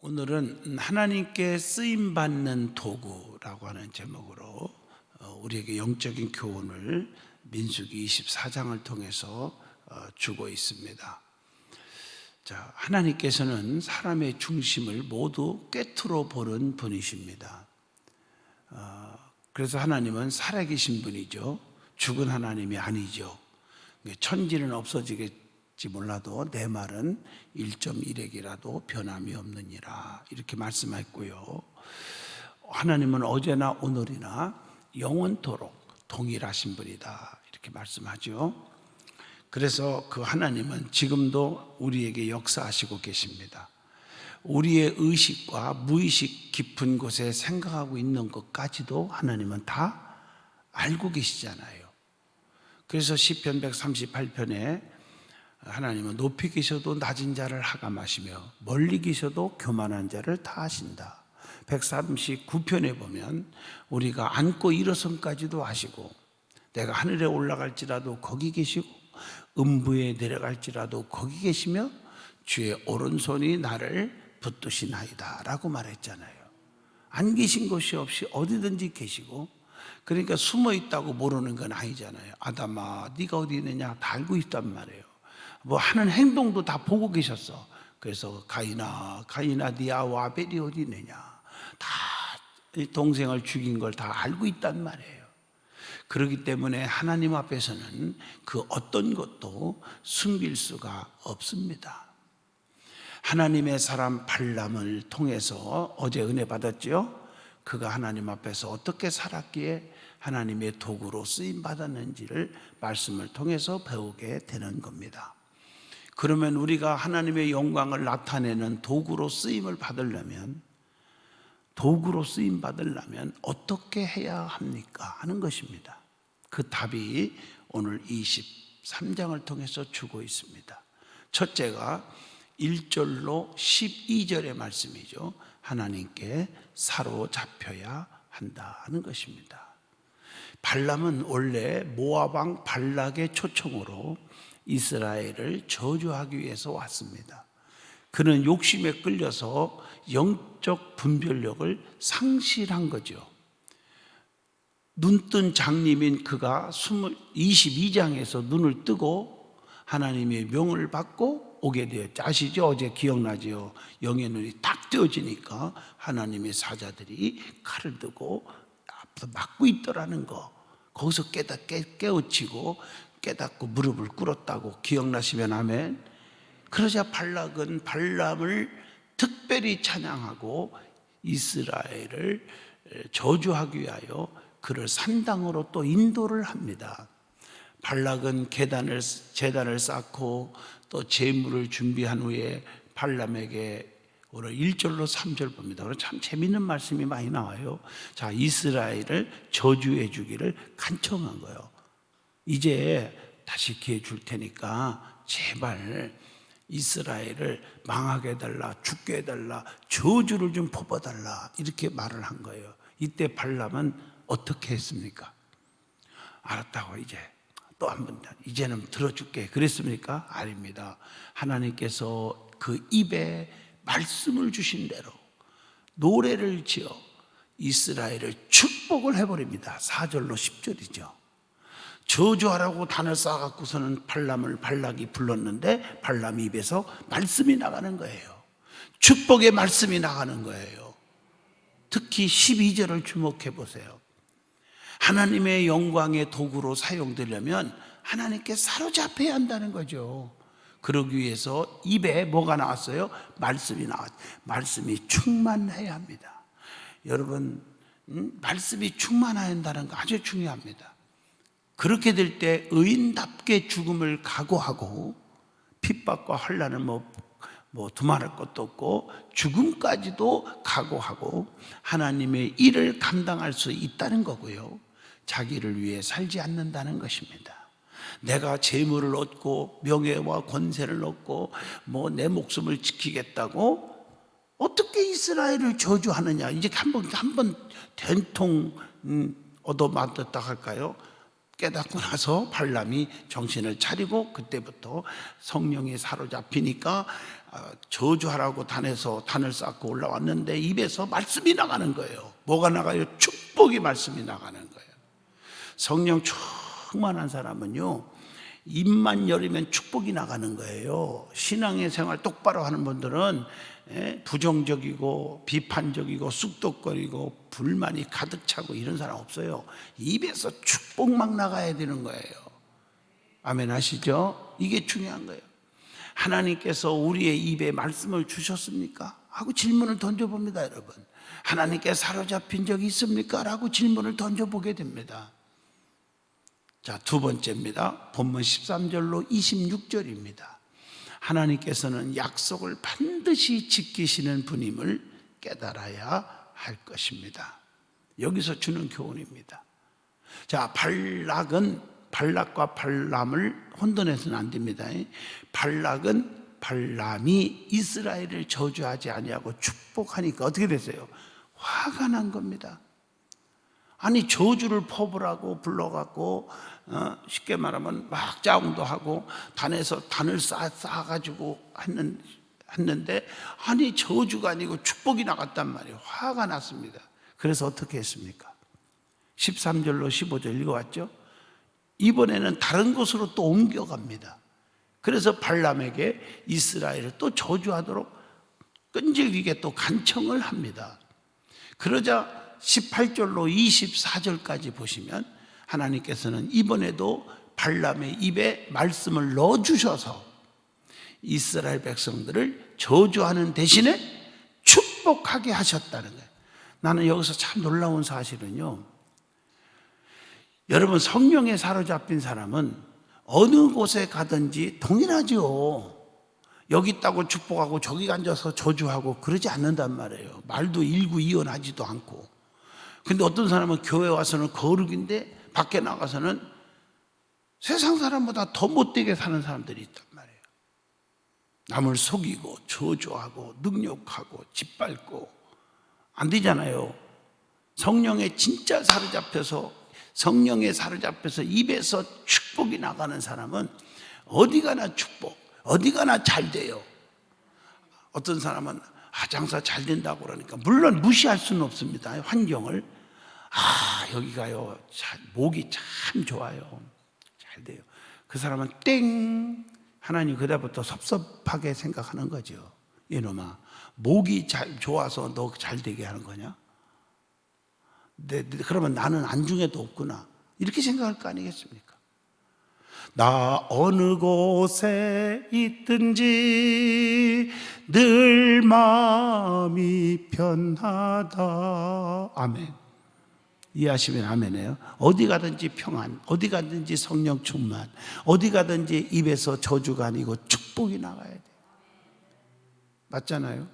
오늘은 하나님께 쓰임받는 도구라고 하는 제목으로 우리에게 영적인 교훈을 민수기 24장을 통해서 주고 있습니다. 자, 하나님께서는 사람의 중심을 모두 꿰뚫어 보는 분이십니다. 그래서 하나님은 살아계신 분이죠. 죽은 하나님이 아니죠. 천지는 없어지겠지 몰라도 내 말은 1.1핵이라도 변함이 없느니라, 이렇게 말씀했고요. 하나님은 어제나 오늘이나 영원토록 동일하신 분이다, 이렇게 말씀하죠. 그래서 그 하나님은 지금도 우리에게 역사하시고 계십니다. 우리의 의식과 무의식 깊은 곳에 생각하고 있는 것까지도 하나님은 다 알고 계시잖아요. 그래서 시편 138편에 하나님은 높이 계셔도 낮은 자를 하감하시며 멀리 계셔도 교만한 자를 다 하신다. 139편에 보면 우리가 앉고 일어선까지도 아시고, 내가 하늘에 올라갈지라도 거기 계시고 음부에 내려갈지라도 거기 계시며 주의 오른손이 나를 붙드시나이다 라고 말했잖아요. 안 계신 곳이 없이 어디든지 계시고, 그러니까 숨어 있다고 모르는 건 아니잖아요. 아담아 네가 어디 있느냐 다 알고 있단 말이에요. 뭐 하는 행동도 다 보고 계셨어. 그래서 가인아 네 아우 아벨이 어디 있느냐, 다 동생을 죽인 걸 다 알고 있단 말이에요. 그렇기 때문에 하나님 앞에서는 그 어떤 것도 숨길 수가 없습니다. 하나님의 사람 발람을 통해서 어제 은혜 받았죠. 그가 하나님 앞에서 어떻게 살았기에 하나님의 도구로 쓰임 받았는지를 말씀을 통해서 배우게 되는 겁니다. 그러면 우리가 하나님의 영광을 나타내는 도구로 쓰임을 받으려면, 어떻게 해야 합니까? 하는 것입니다. 그 답이 오늘 23장을 통해서 주고 있습니다. 첫째가 1절로 12절의 말씀이죠. 하나님께 사로잡혀야 한다는 것입니다. 발람은 원래 모압 왕 발락의 초청으로 이스라엘을 저주하기 위해서 왔습니다. 그는 욕심에 끌려서 영적 분별력을 상실한 거죠. 눈뜬 장님인 그가 22장에서 눈을 뜨고 하나님의 명을 받고 오게 되었죠. 아시죠? 어제 기억나죠? 영의 눈이 딱 뜨어지니까 하나님의 사자들이 칼을 들고 앞서 막고 있더라는 거, 거기서 깨우치고 깨닫고 무릎을 꿇었다고 기억나시면 아멘. 그러자 발락은 발람을 특별히 찬양하고 이스라엘을 저주하기 위하여 그를 산당으로 또 인도를 합니다. 발락은 제단을 쌓고 또 제물을 준비한 후에 발람에게 오늘 1절로 3절 봅니다. 오늘 참 재밌는 말씀이 많이 나와요. 자, 이스라엘을 저주해 주기를 간청한 거예요. 이제 다시 기회 줄 테니까 제발 이스라엘을 망하게 해달라, 죽게 해달라, 저주를 좀 뽑아달라, 이렇게 말을 한 거예요. 이때 발람은 어떻게 했습니까? 알았다고 이제 또 한 번 이제는 들어줄게 그랬습니까? 아닙니다. 하나님께서 그 입에 말씀을 주신 대로 노래를 지어 이스라엘을 축복을 해버립니다. 4절로 10절이죠. 저주하라고 단을 쌓아갖고서는 발락이 불렀는데 발람 입에서 말씀이 나가는 거예요. 축복의 말씀이 나가는 거예요. 특히 12절을 주목해 보세요. 하나님의 영광의 도구로 사용되려면 하나님께 사로잡혀야 한다는 거죠. 그러기 위해서 입에 뭐가 나왔어요? 말씀이 나왔어요. 말씀이 충만해야 합니다. 여러분, 말씀이 충만해야 한다는 거 아주 중요합니다. 그렇게 될 때 의인답게 죽음을 각오하고, 핍박과 환난은 두말할 것도 없고 죽음까지도 각오하고 하나님의 일을 감당할 수 있다는 거고요. 자기를 위해 살지 않는다는 것입니다. 내가 재물을 얻고 명예와 권세를 얻고 내 목숨을 지키겠다고 어떻게 이스라엘을 저주하느냐. 이제 한번 된통 얻어맞았다 할까요? 깨닫고 나서 발람이 정신을 차리고 그때부터 성령이 사로잡히니까 저주하라고 단을 쌓고 올라왔는데 입에서 말씀이 나가는 거예요. 뭐가 나가요? 축복의 말씀이 나가는 거예요. 성령 충만한 사람은요, 입만 열으면 축복이 나가는 거예요. 신앙의 생활 똑바로 하는 분들은 부정적이고 비판적이고 쑥덕거리고 불만이 가득 차고 이런 사람 없어요. 입에서 축복 막 나가야 되는 거예요. 아멘 하시죠? 이게 중요한 거예요. 하나님께서 우리의 입에 말씀을 주셨습니까? 하고 질문을 던져봅니다, 여러분. 하나님께 사로잡힌 적이 있습니까? 라고 질문을 던져보게 됩니다. 자, 두 번째입니다. 본문 13절로 26절입니다. 하나님께서는 약속을 반드시 지키시는 분임을 깨달아야 할 것입니다. 여기서 주는 교훈입니다. 자, 발락과 발람을 혼돈해서는 안 됩니다. 발락은 발람이 이스라엘을 저주하지 아니하고 축복하니까 어떻게 됐어요? 화가 난 겁니다. 아니, 저주를 퍼부라고 불러갖고 쉽게 말하면 막 짜웅도 하고 단에서 단을 쌓아가지고 했는데 아니, 저주가 아니고 축복이 나갔단 말이에요. 화가 났습니다. 그래서 어떻게 했습니까? 13절로 15절 읽어왔죠? 이번에는 다른 곳으로 또 옮겨갑니다. 그래서 발람에게 이스라엘을 또 저주하도록 끈질기게 또 간청을 합니다. 그러자 18절로 24절까지 보시면 하나님께서는 이번에도 발람의 입에 말씀을 넣어주셔서 이스라엘 백성들을 저주하는 대신에 축복하게 하셨다는 거예요. 나는 여기서 참 놀라운 사실은요, 여러분, 성령에 사로잡힌 사람은 어느 곳에 가든지 동일하죠. 여기 있다고 축복하고 저기 앉아서 저주하고 그러지 않는단 말이에요. 말도 일구이연하지도 않고. 근데 어떤 사람은 교회 와서는 거룩인데 밖에 나가서는 세상 사람보다 더 못되게 사는 사람들이 있단 말이에요. 남을 속이고 저주하고 능욕하고 짓밟고 안 되잖아요. 성령에 진짜 성령에 사로잡혀서 입에서 축복이 나가는 사람은 어디 가나 축복, 어디 가나 잘 돼요. 어떤 사람은 장사 잘 된다고 그러니까 물론 무시할 수는 없습니다. 환경을. 여기가요, 목이 참 좋아요. 잘 돼요. 그 사람은 땡! 하나님 그다음부터 섭섭하게 생각하는 거죠. 이놈아, 목이 좋아서 너 잘 되게 하는 거냐? 그러면 나는 안중에도 없구나. 이렇게 생각할 거 아니겠습니까? 나 어느 곳에 있든지 늘 마음이 편하다. 아멘. 이해하시면 아멘이에요. 어디 가든지 평안, 어디 가든지 성령 충만, 어디 가든지 입에서 저주가 아니고 축복이 나가야 돼요. 맞잖아요.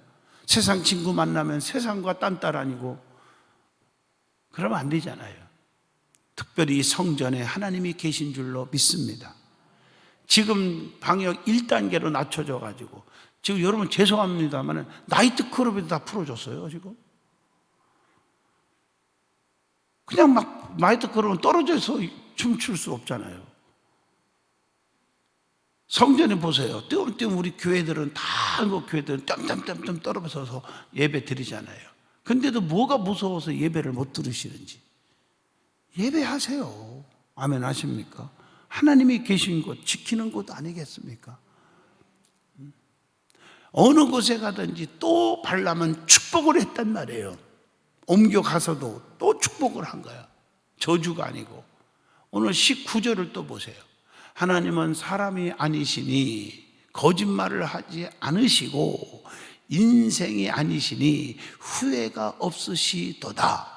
세상 친구 만나면 세상과 딴따라 아니고 그러면 안 되잖아요. 특별히 성전에 하나님이 계신 줄로 믿습니다. 지금 방역 1단계로 낮춰져 가지고 지금 여러분 죄송합니다만 나이트 클럽에도 다 풀어줬어요. 지금 그냥 막 나이트 클럽은 떨어져서 춤출 수 없잖아요. 성전에 보세요. 띄엄띄엄 우리 교회들은 다 교회들은 땀땀땀땀 떨어져서 예배 드리잖아요. 근데도 뭐가 무서워서 예배를 못 들으시는지. 예배하세요. 아멘 하십니까? 하나님이 계신 곳, 지키는 곳 아니겠습니까? 어느 곳에 가든지 또 발람은 축복을 했단 말이에요. 옮겨가서도 또 축복을 한 거야. 저주가 아니고. 오늘 19절을 또 보세요. 하나님은 사람이 아니시니 거짓말을 하지 않으시고 인생이 아니시니 후회가 없으시도다.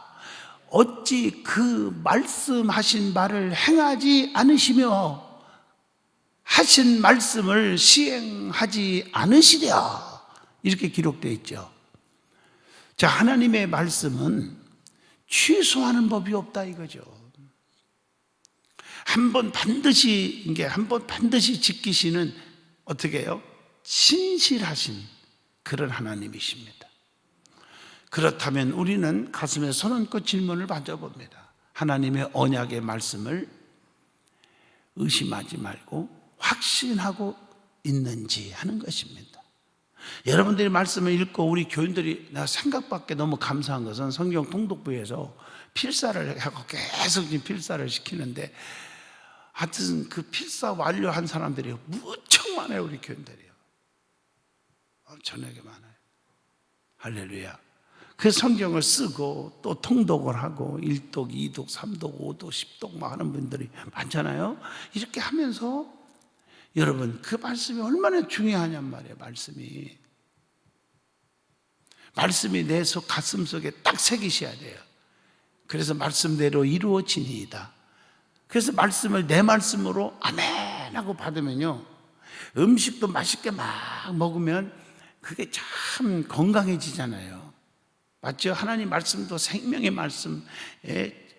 어찌 그 말씀하신 말을 행하지 않으시며 하신 말씀을 시행하지 않으시랴. 이렇게 기록되어 있죠. 자, 하나님의 말씀은 취소하는 법이 없다 이거죠. 한 번 반드시 지키시는 어떻게 해요? 신실하신 그런 하나님이십니다. 그렇다면 우리는 가슴에 손 얹고 질문을 던져봅니다. 하나님의 언약의 말씀을 의심하지 말고 확신하고 있는지 하는 것입니다. 여러분들이 말씀을 읽고 우리 교인들이 나 생각밖에 너무 감사한 것은 성경 통독부에서 필사를 하고 계속 지금 필사를 시키는데 하여튼 그 필사 완료한 사람들이 무척 많아요. 우리 교인들이요. 저녁에 많아요. 할렐루야. 그 성경을 쓰고 또 통독을 하고 1독, 2독, 3독, 5독, 10독 막 하는 분들이 많잖아요. 이렇게 하면서 여러분 그 말씀이 얼마나 중요하냔 말이에요. 말씀이 내 가슴 속에 딱 새기셔야 돼요. 그래서 말씀대로 이루어지니이다. 그래서 말씀을 내 말씀으로 아멘 하고 받으면요, 음식도 맛있게 막 먹으면 그게 참 건강해지잖아요. 맞죠? 하나님 말씀도 생명의 말씀,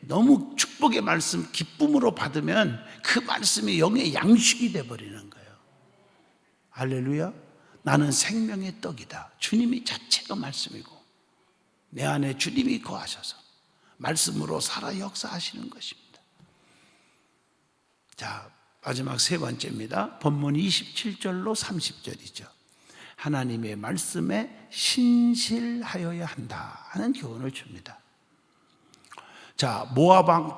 너무 축복의 말씀, 기쁨으로 받으면 그 말씀이 영의 양식이 되어버리는 거예요. 할렐루야. 나는 생명의 떡이다. 주님이 자체가 말씀이고 내 안에 주님이 거하셔서 말씀으로 살아 역사하시는 것입니다. 자, 마지막 세 번째입니다. 본문 27절로 30절이죠. 하나님의 말씀에 신실하여야 한다 하는 교훈을 줍니다. 자, 모압 왕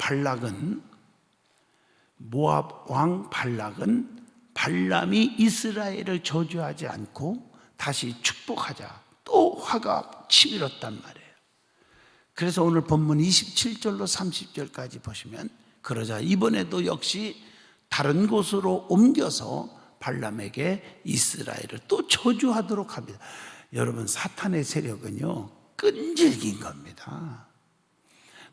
발락은 발람이 이스라엘을 저주하지 않고 다시 축복하자 또 화가 치밀었단 말이에요. 그래서 오늘 본문 27절로 30절까지 보시면 그러자 이번에도 역시 다른 곳으로 옮겨서 발람에게 이스라엘을 또 저주하도록 합니다. 여러분, 사탄의 세력은요 끈질긴 겁니다.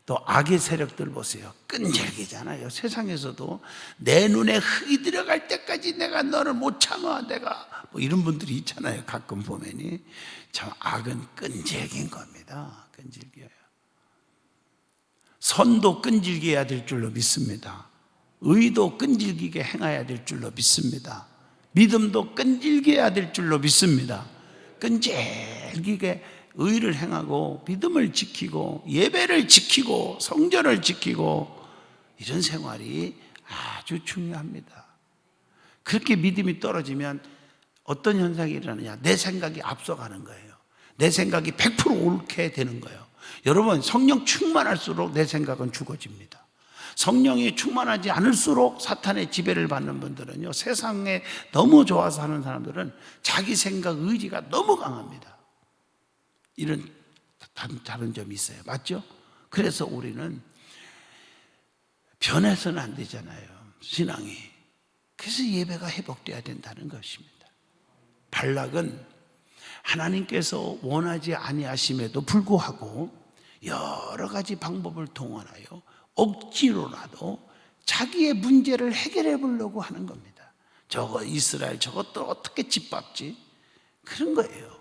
또 악의 세력들 보세요. 끈질기잖아요. 세상에서도 내 눈에 흙이 들어갈 때까지 내가 너를 못 참아, 내가 뭐 이런 분들이 있잖아요. 가끔 보면이 참 악은 끈질긴 겁니다. 끈질겨요. 선도 끈질겨야 될 줄로 믿습니다. 의도 끈질기게 행해야 될 줄로 믿습니다. 믿음도 끈질겨야 될 줄로 믿습니다. 끈질기게 의를 행하고 믿음을 지키고 예배를 지키고 성전을 지키고 이런 생활이 아주 중요합니다. 그렇게 믿음이 떨어지면 어떤 현상이 일어나느냐, 내 생각이 앞서가는 거예요. 내 생각이 100% 옳게 되는 거예요. 여러분, 성령 충만할수록 내 생각은 죽어집니다. 성령이 충만하지 않을수록 사탄의 지배를 받는 분들은요, 세상에 너무 좋아서 하는 사람들은 자기 생각, 의지가 너무 강합니다. 이런 다른 점이 있어요. 맞죠? 그래서 우리는 변해서는 안 되잖아요, 신앙이. 그래서 예배가 회복돼야 된다는 것입니다. 발락은 하나님께서 원하지 아니하심에도 불구하고 여러 가지 방법을 동원하여 억지로라도 자기의 문제를 해결해 보려고 하는 겁니다. 저거 이스라엘 저것도 어떻게 짓밟지? 그런 거예요.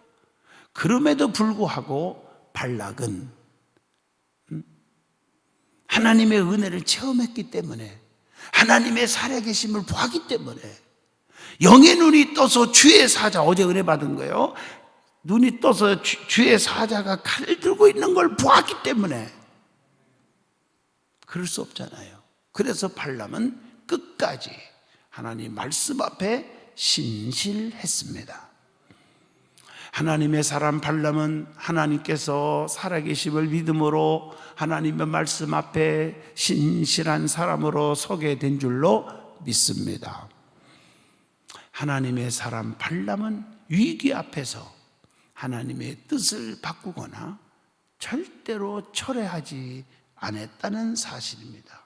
그럼에도 불구하고 발락은 하나님의 은혜를 체험했기 때문에, 하나님의 살아계심을 보았기 때문에, 영의 눈이 떠서 주의 사자, 어제 은혜 받은 거예요. 눈이 떠서 주의 사자가 칼을 들고 있는 걸 보았기 때문에 그럴 수 없잖아요. 그래서 발람은 끝까지 하나님 말씀 앞에 신실했습니다. 하나님의 사람 발람은 하나님께서 살아계심을 믿음으로 하나님의 말씀 앞에 신실한 사람으로 서게 된 줄로 믿습니다. 하나님의 사람 발람은 위기 앞에서 하나님의 뜻을 바꾸거나 절대로 철회하지 않았다는 사실입니다.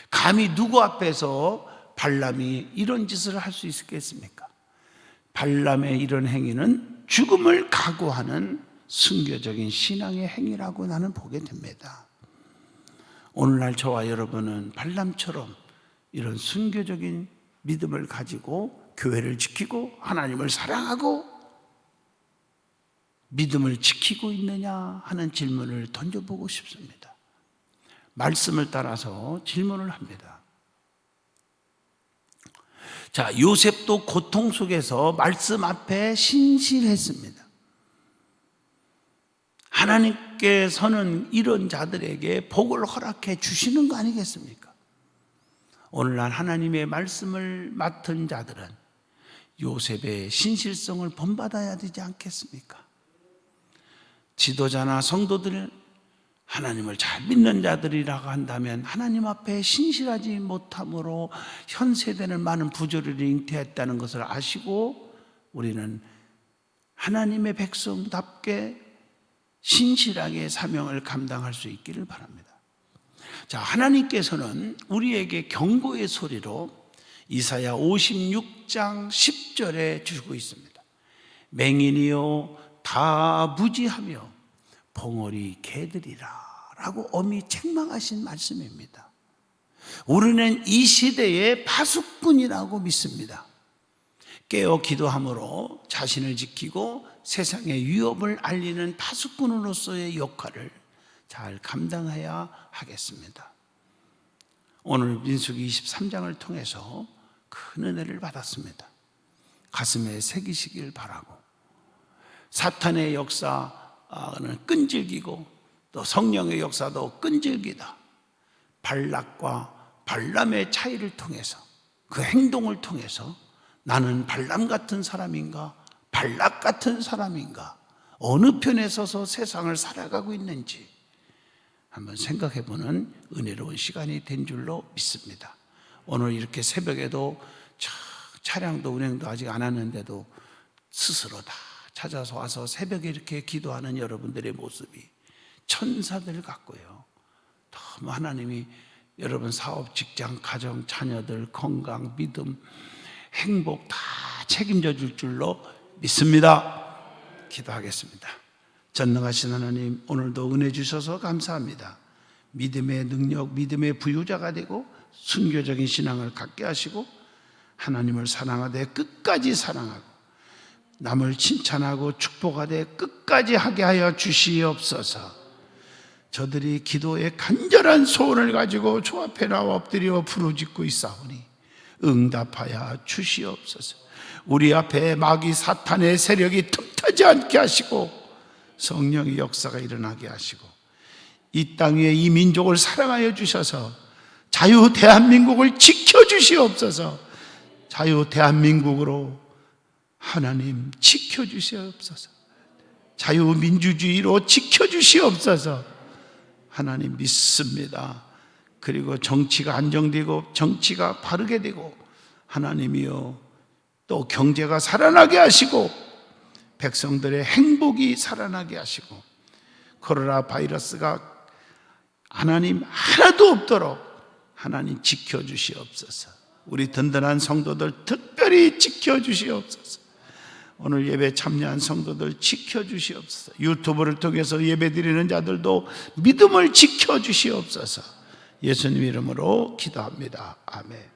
감히 누구 앞에서 발람이 이런 짓을 할 수 있겠습니까? 발람의 이런 행위는 죽음을 각오하는 순교적인 신앙의 행위라고 나는 보게 됩니다. 오늘날 저와 여러분은 발람처럼 이런 순교적인 믿음을 가지고 교회를 지키고 하나님을 사랑하고 믿음을 지키고 있느냐 하는 질문을 던져보고 싶습니다. 말씀을 따라서 질문을 합니다. 자, 요셉도 고통 속에서 말씀 앞에 신실했습니다. 하나님께서는 이런 자들에게 복을 허락해 주시는 거 아니겠습니까? 오늘날 하나님의 말씀을 맡은 자들은 요셉의 신실성을 본받아야 되지 않겠습니까? 지도자나 성도들, 하나님을 잘 믿는 자들이라고 한다면 하나님 앞에 신실하지 못함으로 현 세대는 많은 부조리를 잉태했다는 것을 아시고 우리는 하나님의 백성답게 신실하게 사명을 감당할 수 있기를 바랍니다. 자, 하나님께서는 우리에게 경고의 소리로 이사야 56장 10절에 주고 있습니다. 맹인이요 다 무지하며 봉어리 개들이라 라고 엄히 책망하신 말씀입니다. 우리는 이 시대의 파수꾼이라고 믿습니다. 깨어 기도함으로 자신을 지키고 세상의 위협을 알리는 파수꾼으로서의 역할을 잘 감당해야 하겠습니다. 오늘 민수기 23장을 통해서 큰 은혜를 받았습니다. 가슴에 새기시길 바라고, 사탄의 역사는 끈질기고 또 성령의 역사도 끈질기다. 발락과 발람의 차이를 통해서, 그 행동을 통해서 나는 발람 같은 사람인가 발락 같은 사람인가, 어느 편에 서서 세상을 살아가고 있는지 한번 생각해보는 은혜로운 시간이 된 줄로 믿습니다. 오늘 이렇게 새벽에도 차량도 운행도 아직 안 하는데도 스스로 다 찾아서 와서 새벽에 이렇게 기도하는 여러분들의 모습이 천사들 같고요. 너무 하나님이 여러분 사업, 직장, 가정, 자녀들, 건강, 믿음, 행복 다 책임져 줄 줄로 믿습니다. 기도하겠습니다. 전능하신 하나님, 오늘도 은혜 주셔서 감사합니다. 믿음의 능력, 믿음의 부유자가 되고 순교적인 신앙을 갖게 하시고 하나님을 사랑하되 끝까지 사랑하고 남을 칭찬하고 축복하되 끝까지 하게 하여 주시옵소서. 저들이 기도의 간절한 소원을 가지고 주 앞에 나와 엎드려 부르짖고 있사오니 응답하여 주시옵소서. 우리 앞에 마귀 사탄의 세력이 틈타지 않게 하시고 성령의 역사가 일어나게 하시고 이 땅 위에 이 민족을 사랑하여 주셔서 자유 대한민국을 지켜주시옵소서. 자유 대한민국으로 하나님 지켜주시옵소서. 자유민주주의로 지켜주시옵소서. 하나님 믿습니다. 그리고 정치가 안정되고 정치가 바르게 되고 하나님이여 또 경제가 살아나게 하시고 백성들의 행복이 살아나게 하시고 코로나 바이러스가 하나님 하나도 없도록 하나님 지켜주시옵소서. 우리 든든한 성도들 특별히 지켜주시옵소서. 오늘 예배 참여한 성도들 지켜주시옵소서. 유튜브를 통해서 예배드리는 자들도 믿음을 지켜주시옵소서. 예수님 이름으로 기도합니다. 아멘.